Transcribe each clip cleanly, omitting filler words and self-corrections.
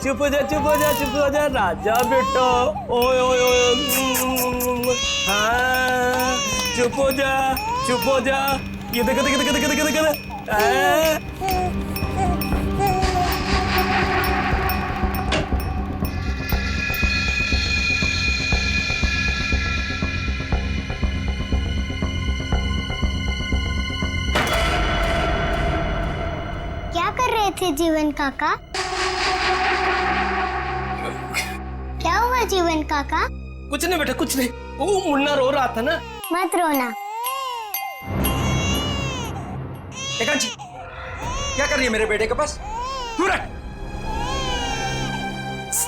चुप हो जा, चुप हो जा, चुप हो जा राजा बेटा। ओए ओए ओए, हाँ चुप हो जा, चुप हो जा। ये देखो देखो देखो देखो देखो देखो। क्या कर रहे थे जीवन काका? क्या हुआ जीवन काका? कुछ नहीं बेटा, कुछ नहीं। वो मुन्ना रो रहा था ना। मत रोना। कांची, क्या कर रही है मेरे बेटे के पास? दूर हट।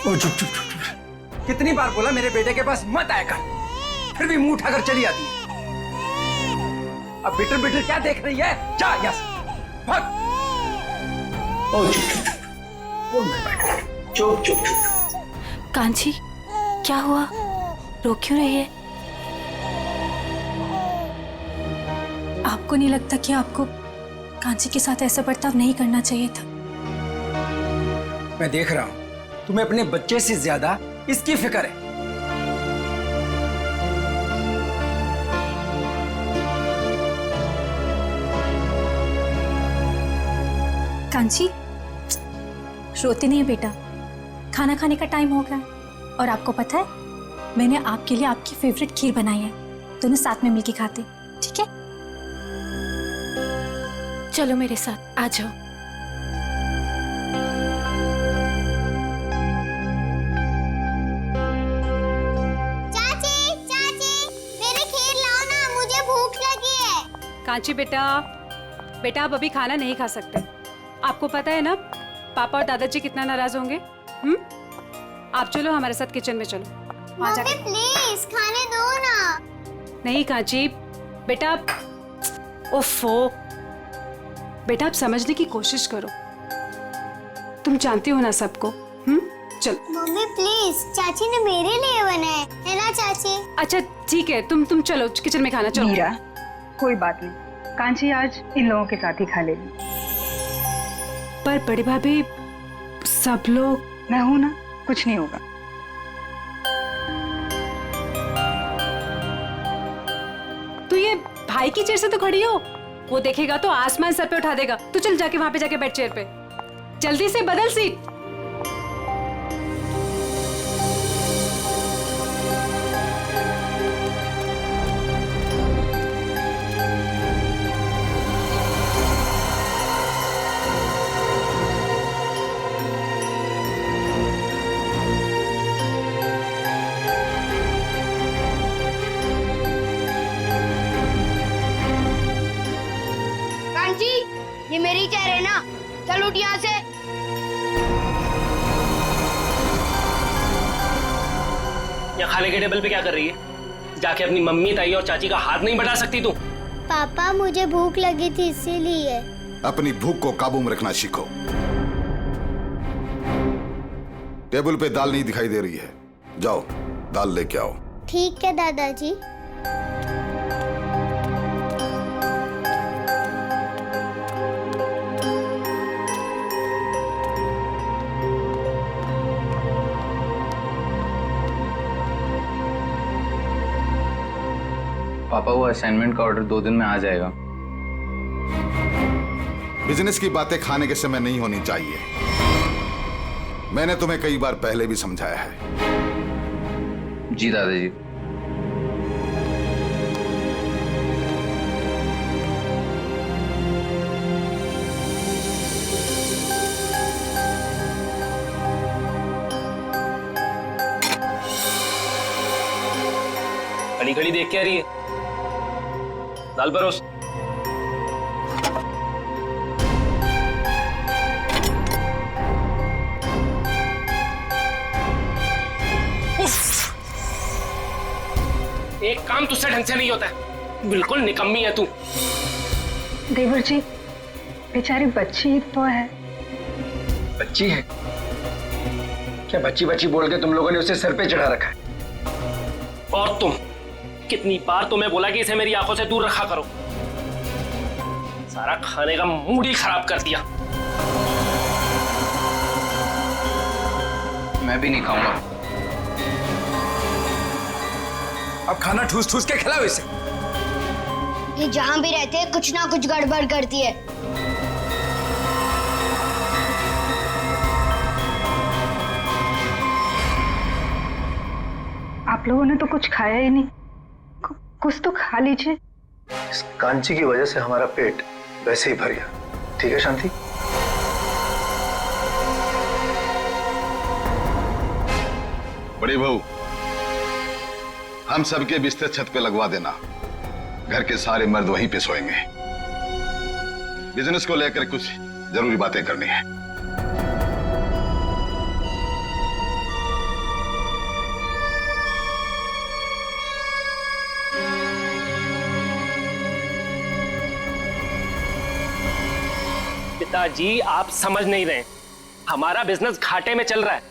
ओ चुप चुप चुप चुप। कितनी बार बोला मेरे बेटे के पास मत आया कर, फिर भी मुंह उठाकर चली आती है। अब बिटर बिटर क्या देख रही है? जा यहाँ से भाग। ओ चुप चुप चुप। बोल मेरे बेटे, चुप चुप चुप। कांची, क्या हुआ? रो क्यों रही है? आपको नहीं लगता कि आपको कांची के साथ ऐसा बर्ताव नहीं करना चाहिए था? मैं देख रहा हूं तुम्हें अपने बच्चे से ज्यादा इसकी फिक्र है। कांची, रोते नहीं बेटा, खाना खाने का टाइम हो गया। और आपको पता है, मैंने आपके लिए आपकी फेवरेट खीर बनाई है, दोनों साथ में मिलके खाते, ठीक है? चलो मेरे साथ, आ जाओ। चाची, चाची, मेरी खीर लाओ ना, मुझे भूख लगी है। कांची बेटा, बेटा आप अभी खाना नहीं खा सकते। आपको पता है ना पापा और दादाजी कितना नाराज होंगे। आप चलो हमारे साथ किचन में चलो। मम्मी प्लीज खाने दो ना। नहीं कांची बेटा, ओफो बेटा, आप समझने की कोशिश करो। तुम जानती हो ना सबको। चलो मम्मी प्लीज, चाची ने मेरे लिए बनाए है ना चाची? अच्छा ठीक है, तुम चलो किचन में खाना। चलो मीरा, कोई बात नहीं, कांची आज इन लोगों के साथ ही खा लेगी। पर बड़ी भाभी सब लोग। मैं हूं ना, कुछ नहीं होगा। तो ये भाई की चेयर से तो खड़ी हो, वो देखेगा तो आसमान सर पे उठा देगा। तू चल जाके वहां पे जाके बैठ चेयर पे, जल्दी से बदल सीट। कांची, ये मेरी चेयर है ना, चल उठ यहाँ से। यहाँ खाने के टेबल पे क्या कर रही है? जाके अपनी मम्मी, ताई और चाची का हाथ नहीं बढ़ा सकती तू? पापा मुझे भूख लगी थी इसीलिए। अपनी भूख को काबू में रखना सीखो। टेबल पे दाल नहीं दिखाई दे रही है, जाओ दाल लेके आओ। ठीक है दादाजी। पापा, वो असाइनमेंट का ऑर्डर 2 दिन में आ जाएगा। बिजनेस की बातें खाने के समय नहीं होनी चाहिए। मैंने तुम्हें कई बार पहले भी समझाया है। जी दादाजी। खड़ी खड़ी देख के आ रही है। दाल परोस। एक काम तुझसे ढंग से नहीं होता है, बिल्कुल निकम्मी है तू। देवर जी, बेचारी बच्ची तो है। बच्ची है क्या? बच्ची बच्ची बोल के तुम लोगों ने उसे सर पे चढ़ा रखा है। और तुम, कितनी बार तुम्हें बोला कि इसे मेरी आंखों से दूर रखा करो। सारा खाने का मूड ही खराब कर दिया। मैं भी नहीं खाऊंगा। अब खाना ठूस ठूस के खिलाओ इसे। ये जहाँ भी रहते हैं कुछ ना कुछ गड़बड़ करती है। आप लोगों ने तो कुछ खाया ही नहीं, कुछ तो खा लीजिए। इस कांची की वजह से हमारा पेट वैसे ही भर गया। ठीक है शांति? बड़ी बहू, हम सबके बिस्तर छत पे लगवा देना। घर के सारे मर्द वहीं पे सोएंगे। बिजनेस को लेकर कुछ जरूरी बातें करनी है। पिताजी आप समझ नहीं रहे, हमारा बिजनेस घाटे में चल रहा है।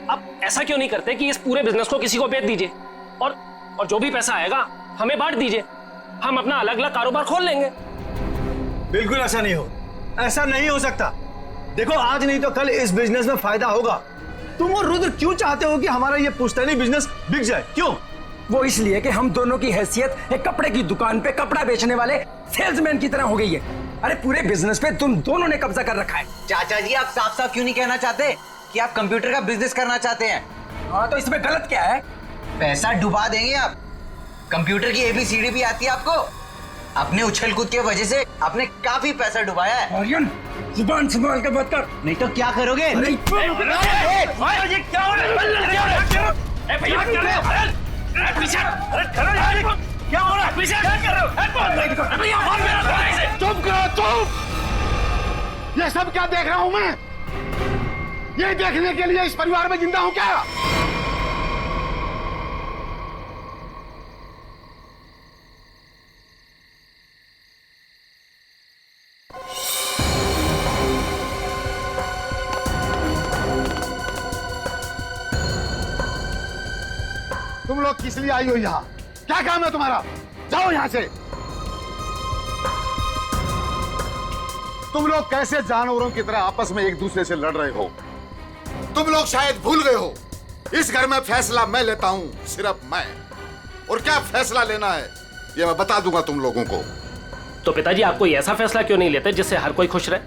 अब ऐसा क्यों नहीं करते कि इस पूरे बिजनेस को किसी को बेच दीजिए और जो भी पैसा आएगा हमें बांट दीजिए। हम अपना अलग अलग कारोबार खोल लेंगे। बिल्कुल ऐसा नहीं हो, ऐसा नहीं हो सकता। देखो आज नहीं तो कल इस बिजनेस में फायदा होगा। तुम और रुद्र क्यों चाहते हो कि हमारा ये पुश्तैनी बिजनेस बिक जाए? क्यों? वो इसलिए कि हम दोनों की हैसियत एक कपड़े की दुकान पे कपड़ा बेचने वाले सेल्समैन की तरह हो गई है। अरे पूरे बिजनेस पे तुम दोनों ने कब्जा कर रखा है। चाचा जी आप साफ साफ क्यों नहीं कहना चाहते कि आप कंप्यूटर का बिजनेस करना चाहते हैं? हाँ तो इसमें गलत क्या है? पैसा डुबा देंगे आप। कंप्यूटर की ABCD भी आती है आपको? अपने उछल कूद की वजह से आपने काफी पैसा डुबाया है। आर्यन जुबान संभाल के बात कर, नहीं तो क्या करोगे? चुप करो तुम। ये सब क्या देख रहा हूं मैं? ये देखने के लिए इस परिवार में जिंदा हूं क्या? तुम लोग किस लिए आई हो यहाँ? क्या काम है तुम्हारा? जाओ यहाँ से। तुम लोग कैसे जानवरों की तरह आपस में एक दूसरे से लड़ रहे हो? तुम लोग शायद भूल गए हो, इस घर में फैसला मैं लेता हूं, सिर्फ मैं। और क्या फैसला लेना है ये मैं बता दूंगा तुम लोगों को। तो पिताजी आप कोई ऐसा फैसला क्यों नहीं लेते जिससे हर कोई खुश रहे?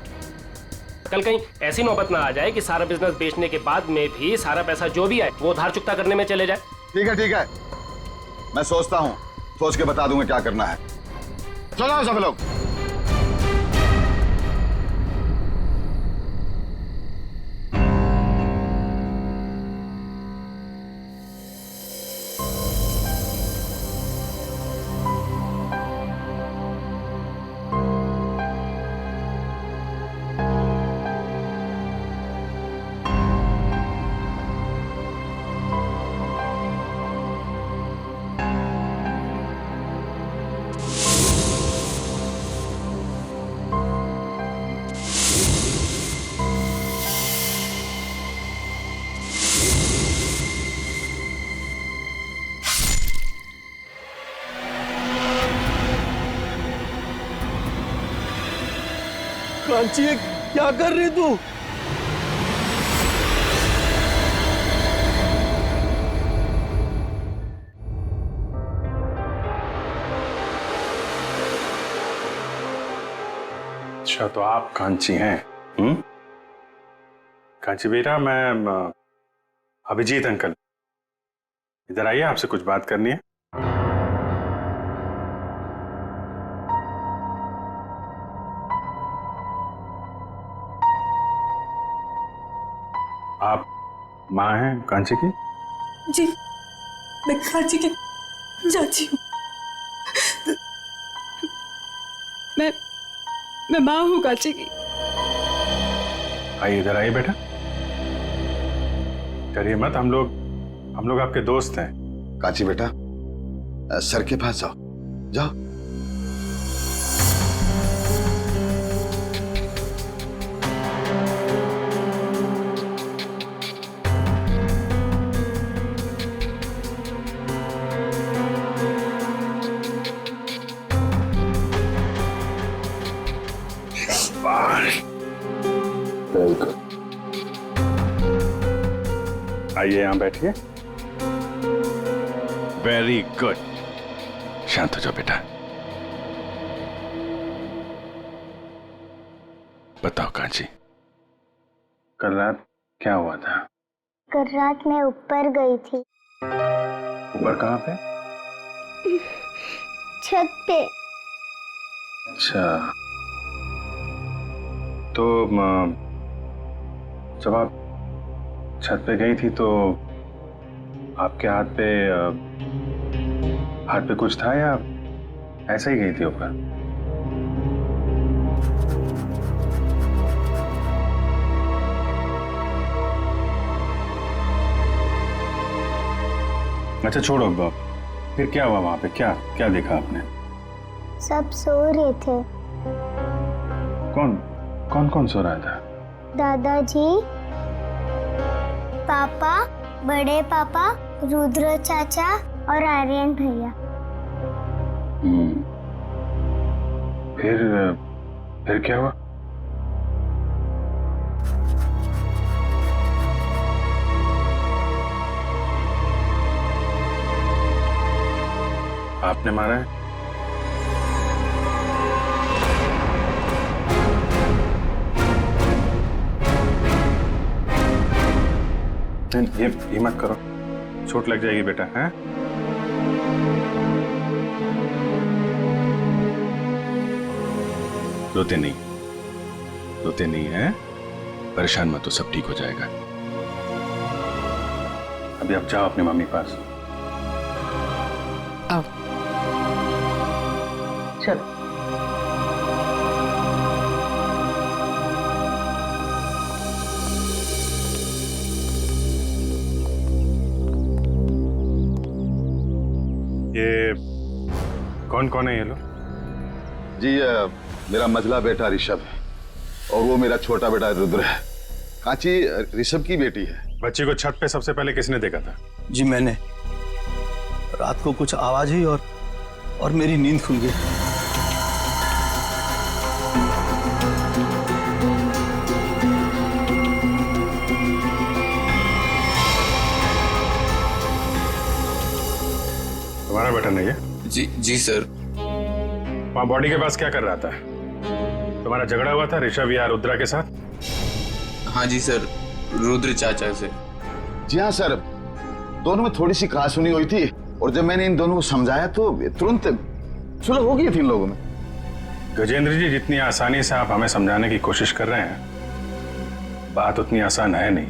कल कहीं ऐसी नौबत ना आ जाए कि सारा बिजनेस बेचने के बाद में भी सारा पैसा जो भी आए वो उधार चुकता करने में चले जाए। ठीक है, मैं सोचता हूं, सोच के बता दूंगा क्या करना है। चलो सब लोग। कांची क्या कर रही तू? अच्छा तो आप कांची हैं? कांची बेटा, मैं अभिजीत अंकल, इधर आइए, आपसे कुछ बात करनी है। आप माँ हैं कांची की? जी, मैं कांची की चाची हूँ। मैं माँ हूँ कांची की। आइए इधर आइए बेटा, डरिए मत, हम लोग आपके दोस्त हैं। कांची बेटा, सर के पास जाओ, जाओ। आइए यहाँ बैठिए। वेरी गुड, शांत हो जाओ बेटा। बताओ कांची, कल रात क्या हुआ था? कल रात मैं ऊपर गई थी। ऊपर कहाँ पे? छत पे। अच्छा, तो जब आप छत पे गई थी तो आपके हाथ पे कुछ था या ऐसे ही गई थी ऊपर? अच्छा छोड़ो, फिर क्या हुआ वहां पे? क्या क्या देखा आपने? सब सो रहे थे। कौन कौन सो रहा था? दादाजी, पापा, बड़े पापा, रुद्र चाचा और आर्यन भैया। फिर क्या हुआ? आपने मारा है? ये मत करो, चोट लग जाएगी बेटा। हैं? रोते नहीं हैं? परेशान मत हो, सब ठीक हो जाएगा। अभी आप जाओ अपनी मम्मी के पास। आओ चलो। ये कौन है ये लोग? जी मेरा मझला बेटा ऋषभ है और वो मेरा छोटा बेटा रुद्र है। कांची ऋषभ की बेटी है। बच्ची को छत पे सबसे पहले किसने देखा था? जी मैंने। रात को कुछ आवाज हुई और मेरी नींद खुल गई। तुम्हारा बेटा नहीं है? जी सर। वहां बॉडी के पास क्या कर रहा था? तुम्हारा झगड़ा हुआ था ऋषभ या रुद्रा के साथ? हाँ जी सर, रुद्र चाचा से। जी हाँ सर, दोनों में थोड़ी सी कहासुनी हुई थी और जब मैंने इन दोनों को समझाया तो तुरंत सुलह हो गई थी इन लोगों में। गजेंद्र जी, जितनी आसानी से आप हमें समझाने की कोशिश कर रहे हैं, बात उतनी आसान है नहीं।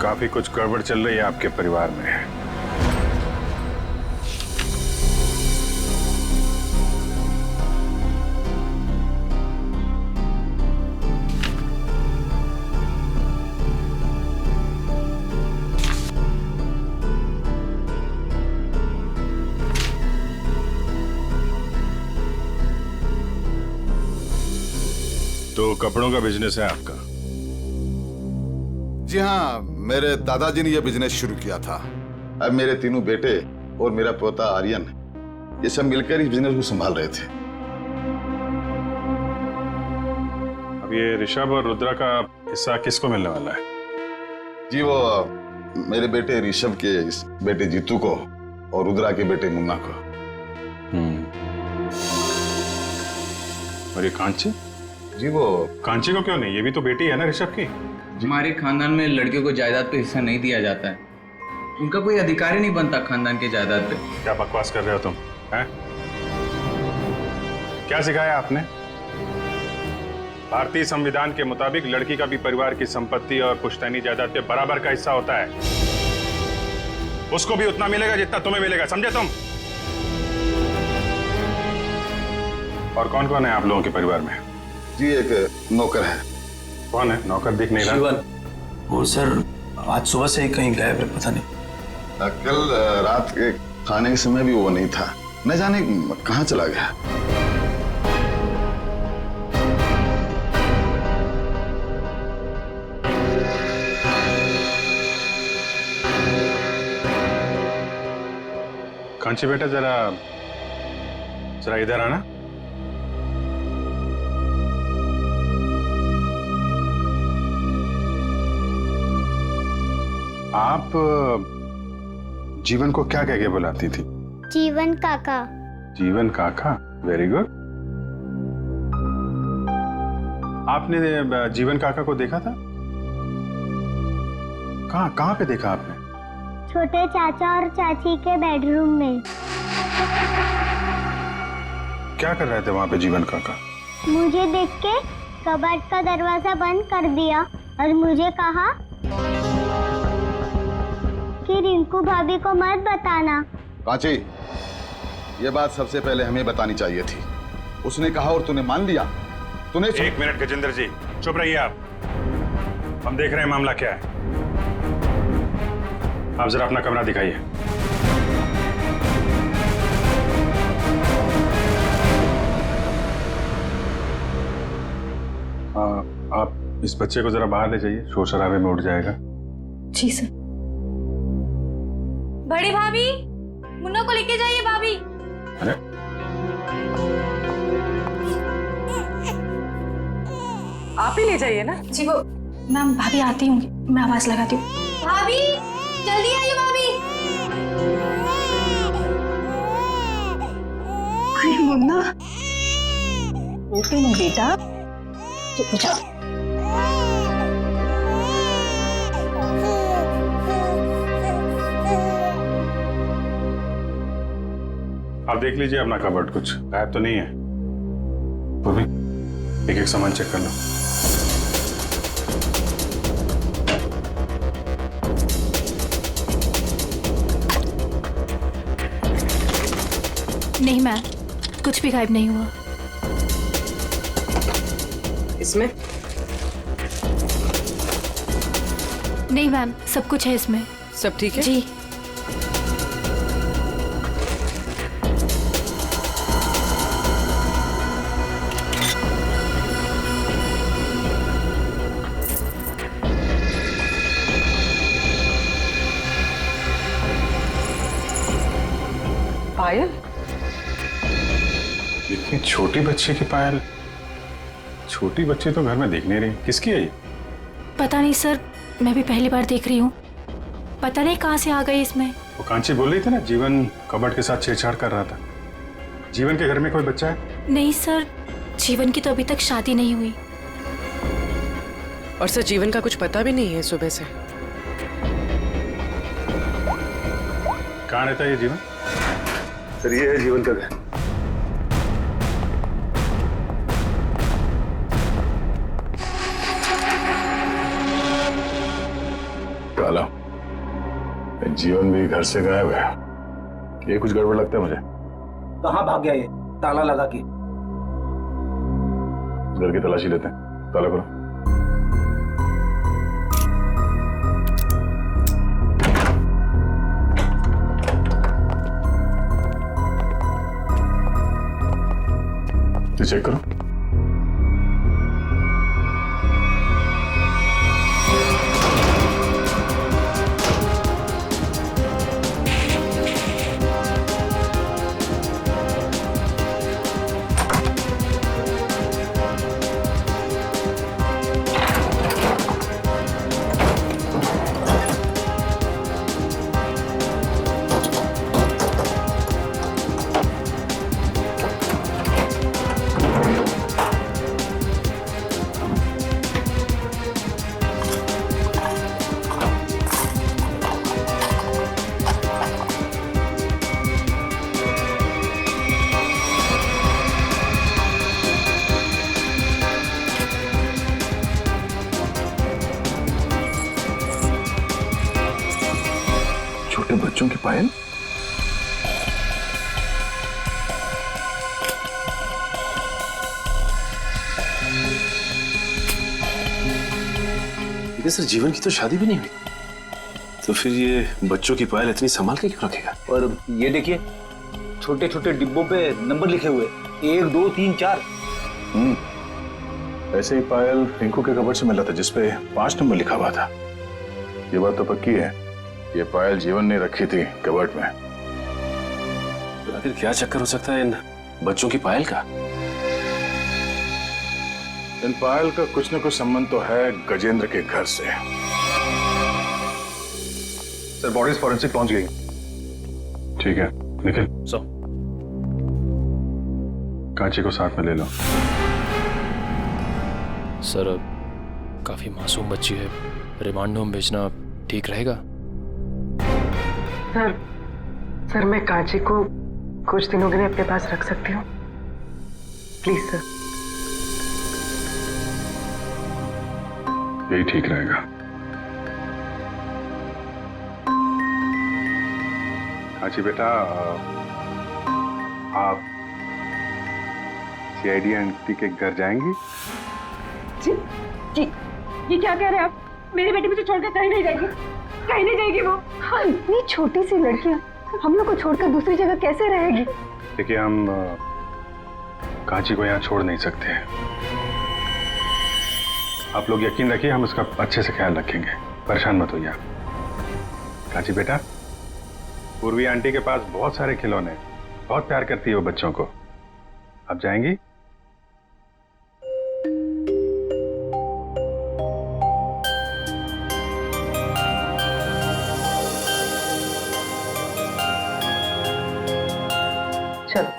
काफी कुछ गड़बड़ चल रही है आपके परिवार में। तो कपड़ों का बिजनेस है आपका? जी हाँ, मेरे दादाजी ने यह बिजनेस शुरू किया था। अब मेरे तीनों बेटे और मेरा पोता आर्यन ये सब मिलकर इस बिजनेस को संभाल रहे थे। अब ये ऋषभ और रुद्रा का हिस्सा किसको मिलने वाला है? जी वो मेरे बेटे ऋषभ के बेटे जीतू को और रुद्रा के बेटे मुन्ना को। और ये कांची? जी वो कांची को क्यों नहीं? ये भी तो बेटी है ना ऋषभ की। हमारे खानदान में लड़कियों को जायदाद पे हिस्सा नहीं दिया जाता है। उनका कोई अधिकार ही नहीं बनता खानदान के जायदाद पे। क्या बकवास कर रहे हो तुम? हैं? क्या सिखाया आपने? भारतीय संविधान के मुताबिक लड़की का भी परिवार की संपत्ति और पुश्तैनी जायदाद पे बराबर का हिस्सा होता है। उसको भी उतना मिलेगा जितना तुम्हें मिलेगा, समझे तुम? और कौन कौन है आप लोगों के परिवार में? जी एक नौकर है। कौन है नौकर? दिख नहीं रहा। शिवन, वो सर आज सुबह से ही कहीं गायब है, पता नहीं। कल रात के खाने के समय भी वो नहीं था, न जाने कहाँ चला गया। कांची बेटा, जरा इधर आना। आप जीवन को क्या कह के बुलाती थी? जीवन काका। जीवन काका, वेरी गुड। आपने जीवन काका को देखा था? कहाँ पे देखा आपने? छोटे चाचा और चाची के बेडरूम में। क्या कर रहे थे वहां पे जीवन काका? मुझे देख के कबर्ड का दरवाजा बंद कर दिया और मुझे कहा कि रिंकू भाभी को मत बताना। कांची, ये बात सबसे पहले हमें बतानी चाहिए थी। उसने कहा और तूने मान लिया। तूने एक मिनट गजेंद्र जी, चुप रहिए आप। हम देख रहे हैं मामला क्या है। आप जरा अपना कमरा दिखाइए। आप इस बच्चे को जरा बाहर ले जाइए, शोर शराबे में उठ जाएगा। जी सर। बड़ी भाभी, मुन्ना को लेके जाइए भाभी। अरे आप ही ले जाइए ना। जी वो मैम भाभी आती होंगी, मैं आवाज लगाती हूँ। भाभी जल्दी आइए भाभी। अरे मुन्ना, नहीं बेटा, चुप जाओ। आप देख लीजिए अपना कबर्ड, कुछ गायब तो नहीं है। पूर्वी, एक एक सामान चेक कर लो। नहीं मैम, कुछ भी गायब नहीं हुआ। इसमें नहीं मैम, सब कुछ है इसमें। सब ठीक है जी। पायल, इतनी छोटी बच्ची की पायल? छोटी बच्ची तो घर में दिख नहीं रही, किसकी है ये? पता नहीं सर, मैं भी पहली बार देख रही हूँ। पता नहीं कहाँ से आ गई इसमें। वो कांची बोल रही थी ना, जीवन कबर्ड के साथ छेड़छाड़ कर रहा था। जीवन के घर में कोई बच्चा है? नहीं सर, जीवन की तो अभी तक शादी नहीं हुई। और सर जीवन का कुछ पता भी नहीं है सुबह से। कहाँ रहता है ये जीवन? सर ये है जीवन का घर। काला, जीवन भी घर से गायब है। ये कुछ गड़बड़ लगता है मुझे। कहाँ भाग गया ये ताला लगा के? घर की तलाशी लेते हैं, ताला करो। चेक करो। छोटे बच्चों की पायल? सर जीवन की तो शादी भी नहीं हुई, तो फिर ये बच्चों की पायल इतनी संभाल के क्यों रखेगा? और ये देखिए, छोटे छोटे डिब्बों पे नंबर लिखे हुए, 1 2 3 4। ऐसे ही पायल रिंकू के कबर्ड से मिला था जिसपे 5 नंबर लिखा हुआ था। ये बात तो पक्की है, ये पायल जीवन ने रखी थी कबर्ड में। तो आखिर क्या चक्कर हो सकता है इन बच्चों की पायल का? इन पायल का कुछ न कुछ संबंध तो है गजेंद्र के घर से। सर बॉडीज फॉरेंसिक पहुंच गई। ठीक है निखिल, सो कांची को साथ में ले लो। सर काफी मासूम बच्ची है, रिमांड होम भेजना ठीक रहेगा? सर मैं कांची को कुछ दिनों के लिए अपने पास रख सकती हूँ प्लीज सर। यही ठीक रहेगा। कांची बेटा, आप सीआईडी आंटी के घर जाएंगी? जी जी, ये क्या कह रहे हैं आप? मेरी बेटी मुझे छोड़कर कहीं नहीं जाएगी, कहीं नहीं जाएगी वो। हाँ, इतनी छोटी सी लड़कियां हम लोग को छोड़कर दूसरी जगह कैसे रहेगी? देखिए हम कांची को यहाँ छोड़ नहीं सकते हैं। आप लोग यकीन रखिए, हम उसका अच्छे से ख्याल रखेंगे, परेशान मत होइए आप। कांची बेटा, पूर्वी आंटी के पास बहुत सारे खिलौने हैं, बहुत प्यार करती है वो बच्चों को। आप जाएंगी? चलो।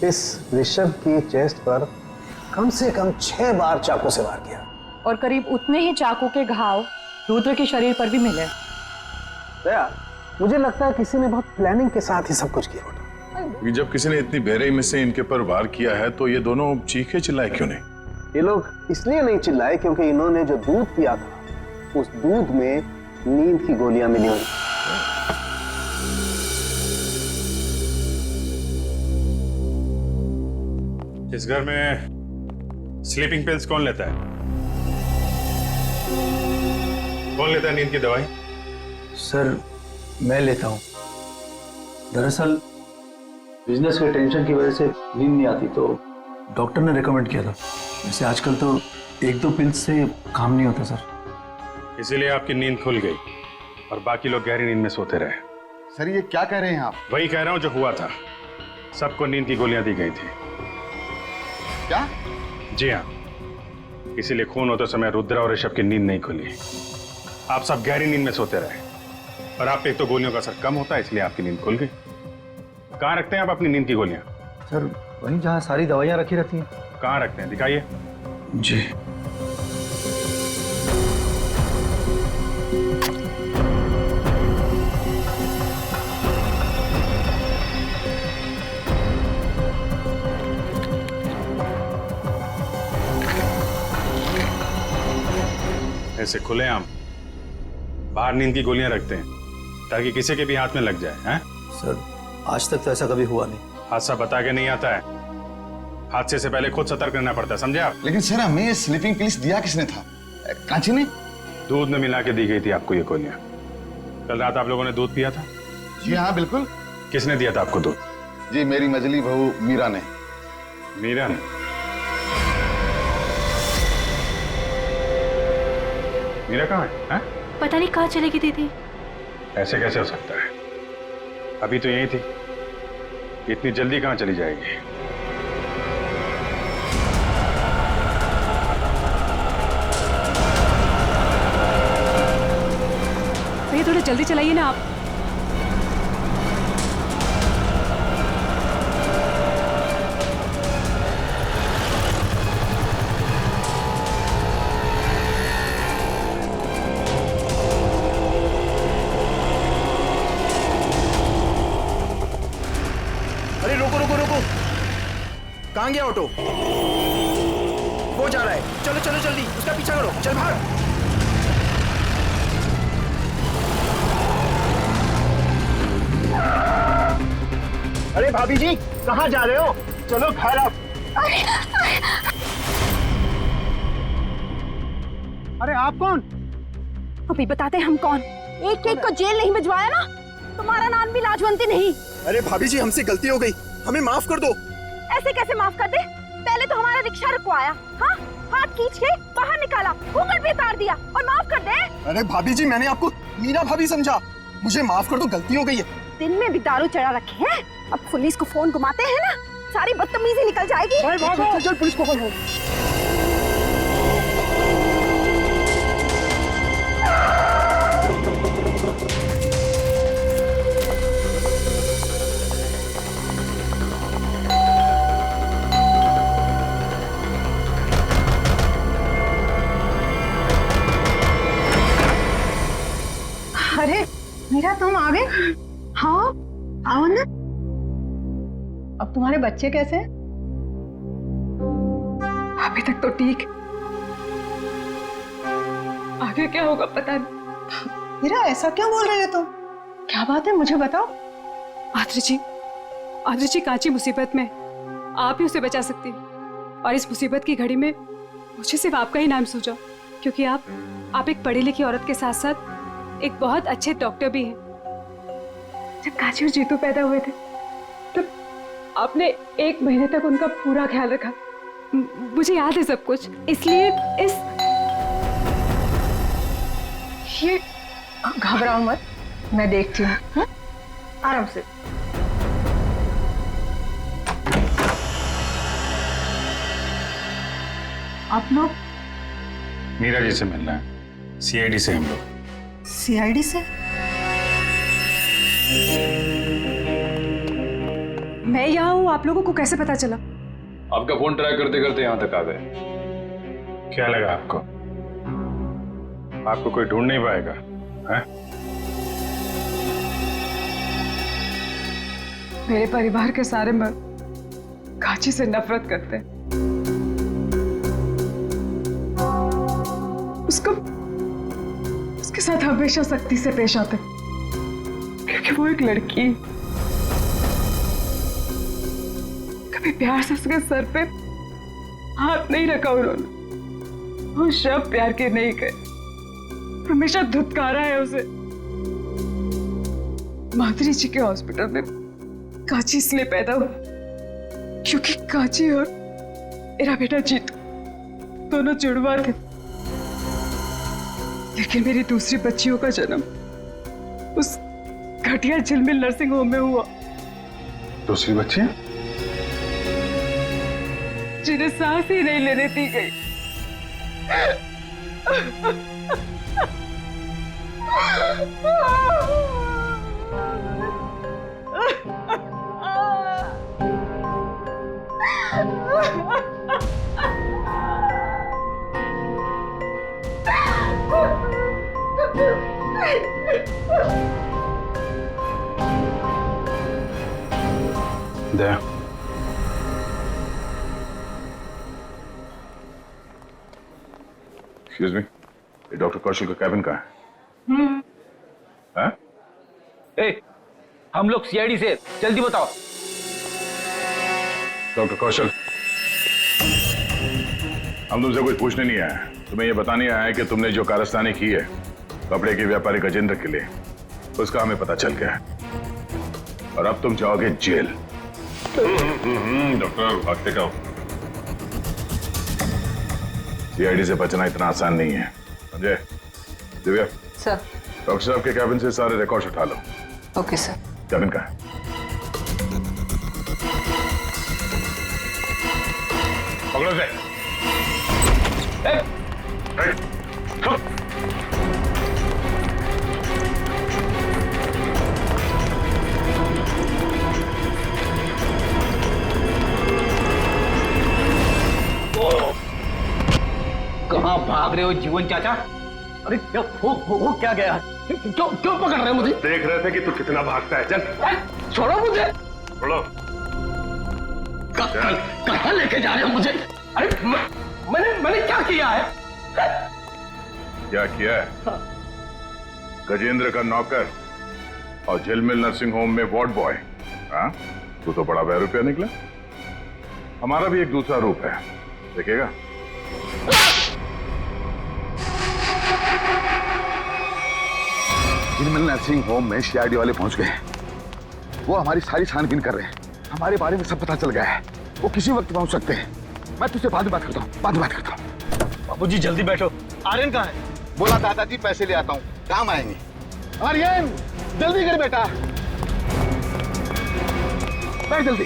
इस ऋषभ की चेस्ट पर कम से कम 6 बार चाकू से वार किया और करीब उतने ही चाकू के घाव रुद्र के शरीर पर भी मिले। दया, मुझे लगता है किसी ने बहुत प्लानिंग के साथ ही सब कुछ किया होगा। क्योंकि जब किसी ने इतनी बेरहमी से इनके पर वार किया है तो ये दोनों चीखे चिल्लाए क्यों नहीं? ये लोग इसलिए नहीं चिल्लाए क्योंकि इन्होंने जो दूध पिया था उस दूध में नींद की गोलियां मिली हुई। इस घर में स्लीपिंग पिल्स कौन लेता है? कौन लेता है नींद की दवाई? सर मैं लेता हूँ। दरअसल बिजनेस के टेंशन की वजह से नींद नहीं आती तो डॉक्टर ने रेकमेंड किया था। वैसे आजकल तो 1-2 पिल्स से काम नहीं होता सर। इसीलिए आपकी नींद खुल गई और बाकी लोग गहरी नींद में सोते रहे। सर ये क्या कह रहे हैं आप? वही कह रहा हूं जो हुआ था। सबको नींद की गोलियां दी गई थी। क्या? जी हाँ, इसीलिए खून होते समय रुद्र और ऋषभ की नींद नहीं खुली। आप सब गहरी नींद में सोते रहे और आप पे तो गोलियों का असर कम होता है, इसलिए आपकी नींद खुल गई। कहाँ रखते हैं आप अपनी नींद की गोलियां? सर वहीं जहाँ सारी दवाइयाँ रखी रहती हैं। कहाँ रखते हैं, दिखाइए। जी ऐसे खुलेआम बाहर नींद की गोलियां रखते हैं ताकि किसी के भी हाथ में लग जाए। हैं? सर आज तक तो ऐसा कभी हुआ नहीं। हादसा बता के नहीं आता है, हादसे से पहले खुद सतर्क रहना पड़ता है, समझे आप? लेकिन सर हमें ये स्लीपिंग पिल्स दिया किसने था? कांची ने? दूध में मिला के दी गई थी आपको ये गोलियां। कल रात आप लोगों ने दूध पिया था? जी हाँ बिल्कुल। किसने दिया था आपको दूध? जी मेरी मजली बहू मीरा ने। मीरा ने? मीरा कहाँ है? पता नहीं कहाँ चलेगी दीदी। ऐसे कैसे हो सकता है? अभी तो यही थी, इतनी जल्दी कहाँ चली जाएगी? भैया थोड़ा जल्दी चलाइए ना आप। अरे रोको रोको रोको, कहाँ गया ऑटो? वो जा रहा है, चलो चलो जल्दी उसका पीछा करो, चल भाग। अरे भाभी जी कहाँ जा रहे हो? चलो घर आप। अरे आप कौन? अभी बताते हम कौन। एक एक को जेल नहीं भिजवाया ना, तुम्हारा नाम भी लाजवंती नहीं। अरे भाभी जी हमसे गलती हो गई, हमें माफ कर दो। ऐसे कैसे माफ कर दे? पहले तो हमारा रिक्शा रुकवाया, हाँ, हाथ खींच के बाहर निकाला, घूंघट भी उतार दिया और माफ कर दे। अरे भाभी जी मैंने आपको मीरा भाभी समझा, मुझे माफ कर दो, गलती हो गई है। दिन में भी दारू चढ़ा रखे हैं, अब पुलिस को फोन घुमाते हैं ना, सारी बदतमीजी निकल जाएगी। चल चल पुलिस को कॉल करो। अरे मीरा तुम आ गए? हाँ आओ ना। अब तुम्हारे बच्चे कैसे हैं? अभी तक तो ठीक, आगे क्या होगा पता नहीं। मीरा ऐसा क्यों बोल रहे हो तुम? क्या बात है मुझे बताओ। आदर्श जी कांची मुसीबत में, आप ही उसे बचा सकती हैं। और इस मुसीबत की घड़ी में मुझे सिर्फ आपका ही नाम सूझा, क्योंकि आप एक पढ़ी लिखी औरत के साथ साथ एक बहुत अच्छे डॉक्टर भी हैं। जब कांची और जीतू पैदा हुए थे तब आपने 1 महीने तक उनका पूरा ख्याल रखा। मुझे याद है सब कुछ, इसलिए ये घबराओ मत, मैं देखती हूँ। हाँ? आराम से। आप लोग मीरा जी से मिलना है, सीआईडी से हम लोग। सीआईडी से? मैं यहाँ हूँ, आप लोगों को कैसे पता चला? आपका फोन ट्रैक करते करते यहाँ तक आ गए। क्या लगा आपको? आपको कोई ढूंढ नहीं पाएगा है? मेरे परिवार के सारे मर्द कांची से नफरत करते हैं। उसके साथ हमेशा सख्ती से पेश आते हैं, क्योंकि वो एक लड़की। कभी प्यार से उसके सर पे हाथ नहीं रखा उन्होंने। वो शब्द प्यार के नहीं कहे, हमेशा धुतकारा है उसे। माधुरी जी के हॉस्पिटल में कांची इसलिए पैदा हुआ क्योंकि कांची और मेरा बेटा जीतू दोनों जुड़वा थे। लेकिन मेरी दूसरी बच्चियों का जन्म उस घटिया झिलमिल नर्सिंग होम में हुआ। दूसरी बच्ची? जिन्हें सांस ही नहीं लेने दी गई। दया, एक्सक्यूज मी, ये डॉक्टर कौशल का कैबिन कहाँ है? ए, हम लोग सीआईडी से, जल्दी बताओ। डॉक्टर कौशल, हम तुमसे कुछ पूछने नहीं आए, तुम्हें यह बताने आया है कि तुमने जो कारस्तानी की है कपड़े के व्यापारी गजेंद्र के लिए, उसका हमें पता चल गया है और अब तुम जाओगे जेल। डॉक्टर भागते का सीआईडी से बचना इतना आसान नहीं है, समझे? दिव्या सर, डॉक्टर साहब के कैबिन से सारे रिकॉर्ड्स उठा लो। Okay sir. कैबिन का है? पकड़ो से। कहाँ भाग रहे हो जीवन चाचा? अरे क्या हो क्या गया? क्यों पकड़ रहे हो मुझे? देख रहे थे कि तू कितना भागता है। चल छोड़ो मुझे। छोड़ो। कहाँ लेके जा रहे हो मुझे? अरे मैंने क्या किया है? क्या किया है? गजेंद्र का नौकर और झिलमिल नर्सिंग होम में वार्ड बॉय। हाँ, तू तो बड़ा बहरूपिया निकला। हमारा भी एक दूसरा रूप है, देखेगा? झिलमिल नर्सिंग होम में सीआईडी वाले पहुंच गए। वो हमारी सारी छानबीन कर रहे हैं, हमारे बारे में सब पता चल गया है। वो किसी वक्त पहुंच सकते हैं। मैं तुझसे बाद में बात करता हूँ, बाबूजी जल्दी बैठो। आर्यन कहाँ है? बोला दादाजी पैसे ले आता हूँ, काम आएंगे। आर्यन जल्दी कर बेटा, बैठ जल्दी।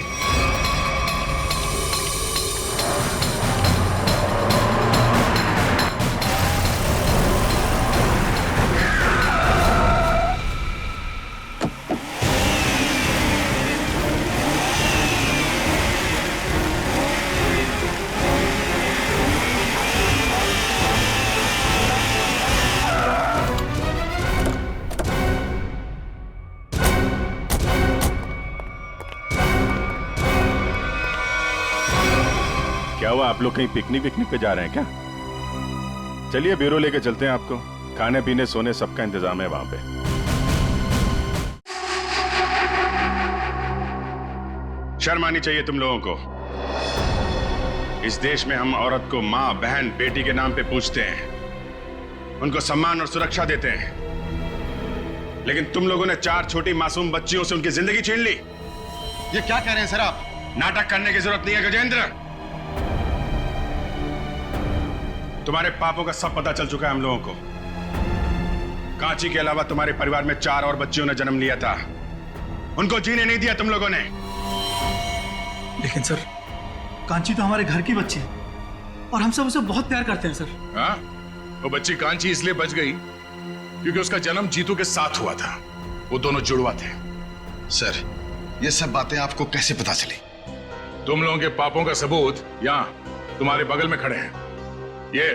आप लोग कहीं पिकनिक पे जा रहे हैं क्या? चलिए ब्यूरो लेके चलते हैं आपको। खाने पीने सोने सबका इंतजाम है वहां पे। शर्म आनी चाहिए तुम लोगों को। इस देश में हम औरत को माँ, बहन, बेटी के नाम पे पूछते हैं, उनको सम्मान और सुरक्षा देते हैं, लेकिन तुम लोगों ने 4 छोटी मासूम बच्चियों से उनकी जिंदगी छीन ली। ये क्या कह रहे हैं सर आप? नाटक करने की जरूरत नहीं है गजेंद्र। तुम्हारे पापों का सब पता चल चुका है हम लोगों को। कांची के अलावा तुम्हारे परिवार में 4 और बच्चियों ने जन्म लिया था, उनको जीने नहीं दिया तुम लोगों ने। लेकिन सर, कांची तो हमारे घर की बच्ची है और हम सब उसे बहुत प्यार करते हैं सर। हाँ? वो बच्ची कांची इसलिए बच गई क्योंकि उसका जन्म जीतू के साथ हुआ था। वो दोनों जुड़वा थे। सर, ये सब बातें आपको कैसे पता चली? तुम लोगों के पापों का सबूत यहाँ तुम्हारे बगल में खड़े हैं। ये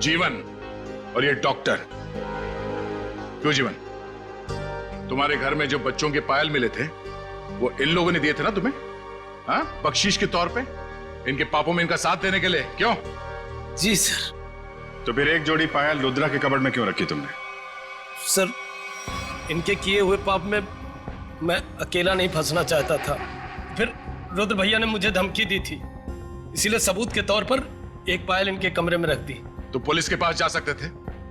जीवन और ये डॉक्टर। क्यों जीवन, तुम्हारे घर में जो बच्चों के पायल मिले थे वो इन लोगों ने दिए थे ना तुम्हें? हाँ, बख्शीश के तौर पे, इनके पापों में इनका साथ देने के लिए। क्यों? जी सर। तो फिर एक जोड़ी पायल रुद्रा के कबड़ में क्यों रखी तुमने? सर, इनके किए हुए पाप में मैं अकेला नहीं फंसना चाहता था। फिर रुद्र भैया ने मुझे धमकी दी थी, इसीलिए सबूत के तौर पर एक पायल इनके कमरे में रख दी। तो पुलिस के पास जा सकते थे,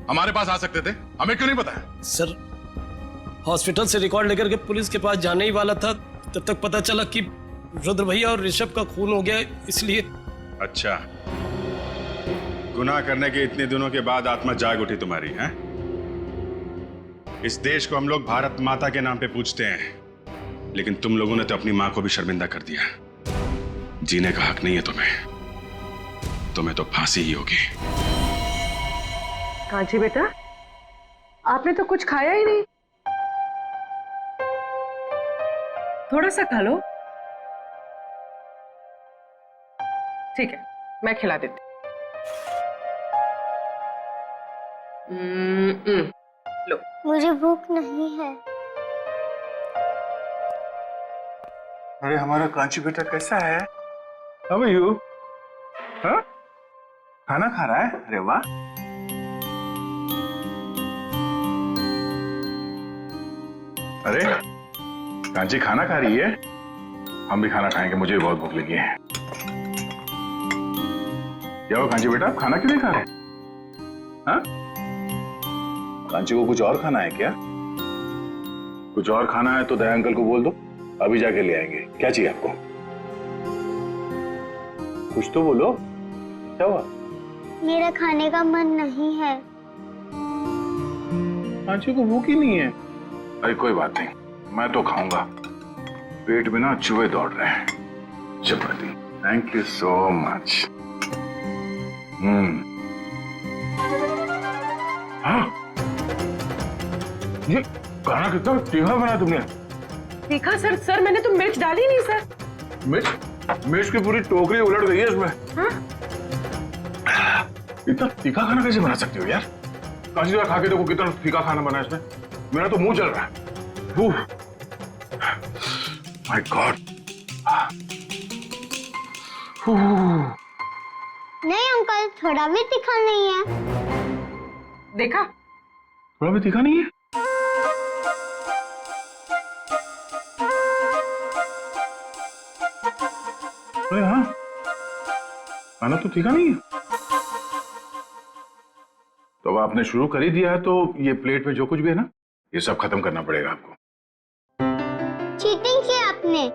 हमारे पास आ सकते थे, हमें क्यों नहीं बताया? सर, हॉस्पिटल से रिकॉर्ड लेकर के पुलिस के पास जाने ही वाला था, तब तक पता चला कि रुद्र भैया और ऋषभ का खून हो गया, इसलिए। अच्छा, गुनाह करने के इतने दिनों के बाद आत्मा जाग उठी तुम्हारी, हैं? इस देश को हम लोग भारत माता के नाम पे पूजते हैं, लेकिन तुम लोगों ने तो अपनी मां को भी शर्मिंदा कर दिया। जीने का हक नहीं है तुम्हें तो फांसी ही होगी। कांची बेटा, आपने तो कुछ खाया ही नहीं। थोड़ा सा खा लो। ठीक है, मैं खिला देती हूँ। लो। मुझे भूख नहीं है। अरे हमारा कांची बेटा कैसा है? How are you? हाँ? खाना खा रहा है? अरे वाह। अरे कांची खाना खा रही है? हम भी खाना खाएंगे, मुझे भी बहुत भूख लगी है। क्या हो कांची बेटा, खाना क्यों नहीं खा रहे? हाँ? कांची को कुछ और खाना है क्या? कुछ और खाना है तो दया अंकल को बोल दो, अभी जाके ले आएंगे। क्या चाहिए आपको? कुछ तो बोलो, क्या हुआ? मेरा खाने का मन नहीं है। कांची को भूख ही नहीं है। अरे कोई बात नहीं, मैं तो खाऊंगा। पेट में ना चूहे दौड़ रहे हैं। चपाती, थैंक यू सो मच। हाँ, ये खाना कितना तीखा बना तुमने? तीखा सर? सर मैंने तो मिर्च डाली नहीं सर। मिर्च की पूरी टोकरी उलट गई है इसमें। हाँ? इतना तीखा खाना कैसे बना सकती हो यार? कांची जरा खा के देखो कितना तीखा खाना बना है इसमें। मेरा तो मुंह चल रहा है। My God. नहीं अंकल, थोड़ा भी तीखा नहीं है। देखा? थोड़ा भी तीखा नहीं है? अरे हाँ, खाना तो तीखा नहीं है। तो अब आपने शुरू कर ही दिया है तो ये प्लेट में जो कुछ भी है ना, ये सब खत्म करना पड़ेगा आपको। चीटिंग की आपने।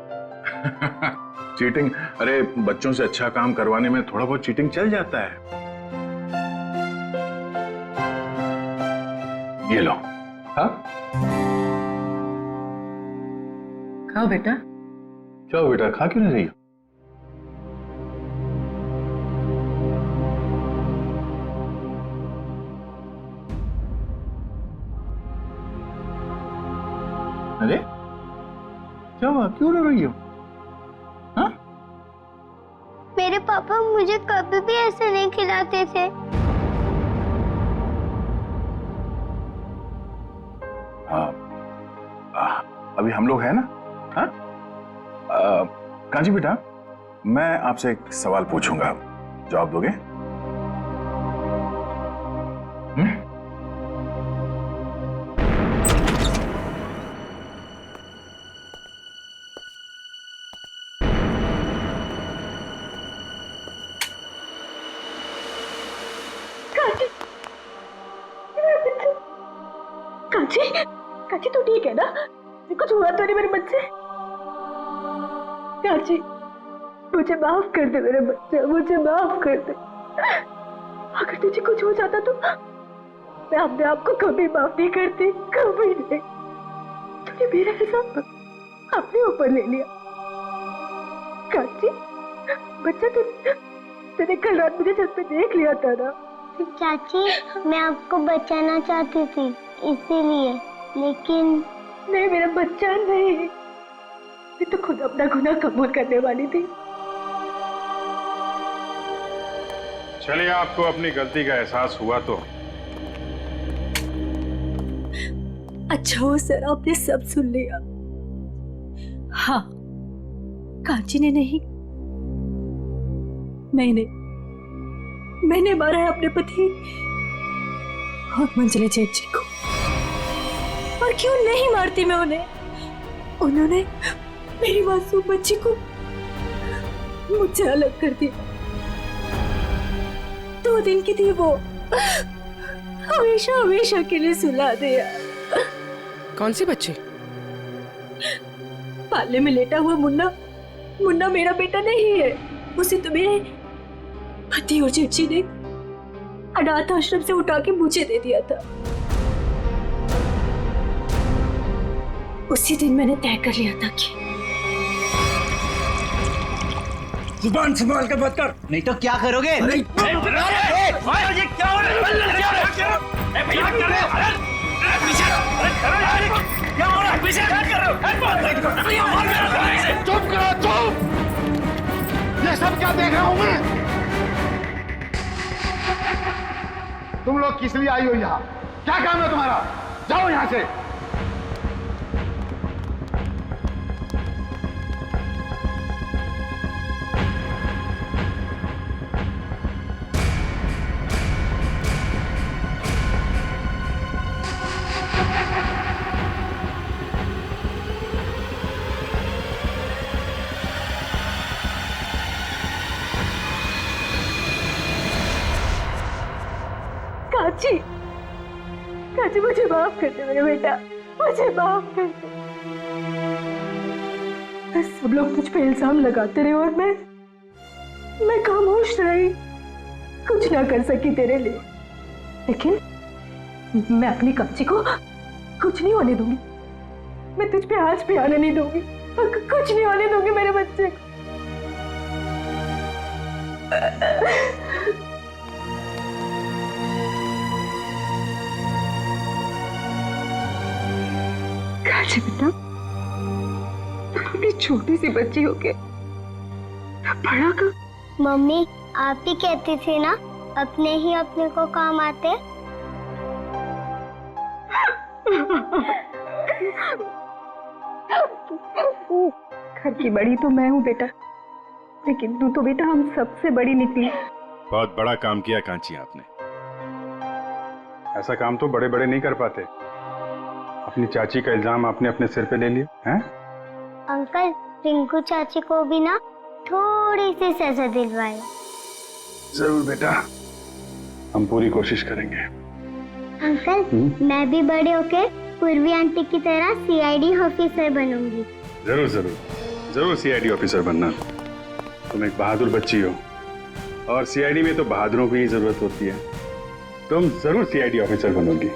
चीटिंग? अरे बच्चों से अच्छा काम करवाने में थोड़ा बहुत चीटिंग चल जाता है। ये लो। हाँ, खाओ बेटा। क्या बेटा, खा क्यों नहीं रही हो? अरे क्या हुआ, क्यों रो रही हो? हाँ? मेरे पापा मुझे कभी भी ऐसे नहीं खिलाते थे। अभी हम लोग हैं ना? हाँ? कांची बेटा, मैं आपसे एक सवाल पूछूंगा, जवाब दोगे? कांची, कांची तू ठीक है ना? कुछ हुआ तो नहीं मेरे बच्चे? कांची, मुझे माफ कर दे मेरे बच्चे, मुझे माफ कर दे। अगर तुझे कुछ हो जाता तो मैं अपने आप को कभी माफ नहीं करती, कभी नहीं। तूने मेरा हिसाब अपने ऊपर ले लिया। कांची, बच्चा तूने कल रात मुझे छत पे देख लिया था ना? चाची, मैं आपको बचाना चाहती थी इसीलिए, लेकिन नहीं मेरा बच्चा नहीं, मैं तो खुद अपना गुनाह कबूल करने वाली थी। चलिए, आपको अपनी गलती का एहसास हुआ तो अच्छा हो सर, आपने सब सुन लिया। हाँ, कांची ने नहीं, मैंने मारा है अपने पति और मंजिला जेठ जी को। और क्यों नहीं मारती मैं उन्हें? उन्होंने मेरी मासूम बच्ची को मुझसे अलग कर दिया। 2 दिन की थी वो, हमेशा हमेशा के लिए सुला दिया। कौन सी बच्ची? पालने में लेटा हुआ मुन्ना मेरा बेटा नहीं है। उसे तो मेरे पति और जेठ जी ने अनाथ आश्रम से उठा के मुझे दे दिया था। उसी दिन मैंने तय कर लिया था कि जुबान संभाल कर बात कर, नहीं तो क्या करोगे? चुप करो, चुप! ये सब क्या देख रहा हूं मैं? तुम लोग किस लिए आई हो यहाँ? क्या काम है तुम्हारा? जाओ यहाँ से। कांची, मुझे माफ कर दे मेरे बेटा, मुझे माफ कर दे। सब लोग तुझ पे इल्जाम लगाते रहे और मैं खामोश रही, कुछ ना कर सकी तेरे लिए। लेकिन मैं अपनी कांची को कुछ नहीं होने दूंगी। मैं तुझ पे आज भी आने नहीं दूंगी, कुछ नहीं होने दूंगी मेरे बच्चे को। कांची बेटा, अपनी छोटी सी बच्ची होके बड़ा का। मम्मी, आप ही कहती थी ना अपने ही अपने को काम आते। घर की बड़ी तो मैं हूँ बेटा, लेकिन तू तो बेटा हम सबसे बड़ी निकली। बहुत बड़ा काम किया कांची आपने। ऐसा काम तो बड़े बड़े नहीं कर पाते। अपनी चाची का इल्जाम आपने अपने सिर पे ले लिया हैं? अंकल, रिंकू चाची को भी ना थोड़ी सी सजा दिलवाए। जरूर बेटा, हम पूरी कोशिश करेंगे। अंकल, मैं भी बड़े होके पूर्वी आंटी की तरह सीआईडी ऑफिसर बनूंगी। जरूर जरूर जरूर सीआईडी ऑफिसर बनना। तुम एक बहादुर बच्ची हो और सीआईडी में तो बहादुरों की ही जरूरत होती है। तुम जरूर सीआईडी ऑफिसर बनोगी।